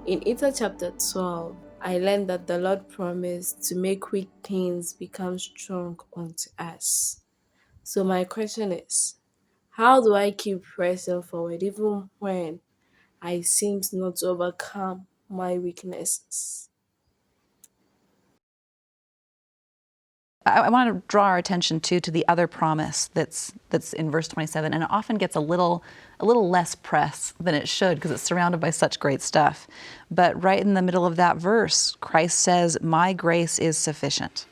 In Ether chapter 12, I learned that the Lord promised to make weak things become strong unto us. So my question is, how do I keep pressing forward even when I seem not to overcome my weaknesses? I want to draw our attention to the other promise that's in verse 27, and it often gets a little less press than it should because it's surrounded by such great stuff. But right in the middle of that verse, Christ says, "My grace is sufficient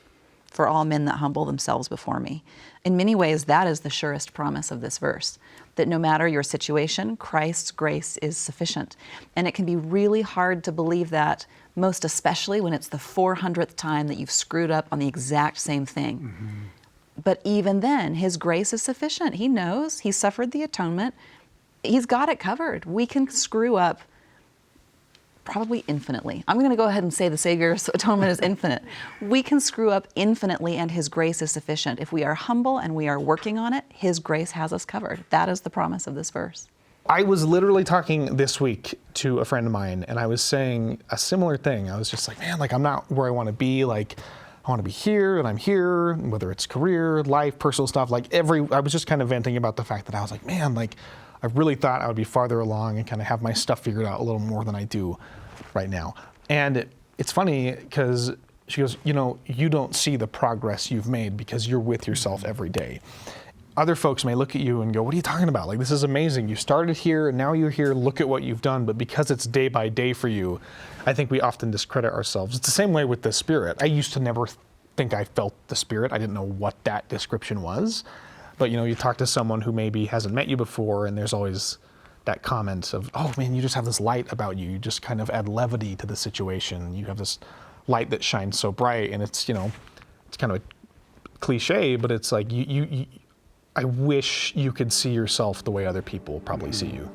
for all men that humble themselves before me." In many ways, that is the surest promise of this verse, that no matter your situation, Christ's grace is sufficient. And it can be really hard to believe that, most especially when it's the 400th time that you've screwed up on the exact same thing. Mm-hmm. But even then, His grace is sufficient. He knows, He suffered the atonement. He's got it covered. We can screw up probably infinitely. I'm going to go ahead and say the Savior's atonement is infinite. We can screw up infinitely, and His grace is sufficient. If we are humble and we are working on it, His grace has us covered. That is the promise of this verse. I was literally talking this week to a friend of mine, and I was saying a similar thing. I was just like, man, like I'm not where I want to be. Like I want to be here, and I'm here, whether it's career, life, personal stuff. I was just kind of venting about the fact that I was like, man, like I really thought I would be farther along and kind of have my stuff figured out a little more than I do right now. And it's funny because she goes, you don't see the progress you've made because you're with yourself every day. Other folks may look at you and go, what are you talking about? Like, this is amazing. You started here and now you're here. Look at what you've done. But because it's day by day for you, I think we often discredit ourselves. It's the same way with the Spirit. I used to never think I felt the Spirit. I didn't know what that description was. But you talk to someone who maybe hasn't met you before, and there's always that comment of, oh man, you just have this light about you. You just kind of add levity to the situation. You have this light that shines so bright, and it's, it's kind of a cliche, but it's like I wish you could see yourself the way other people probably see you.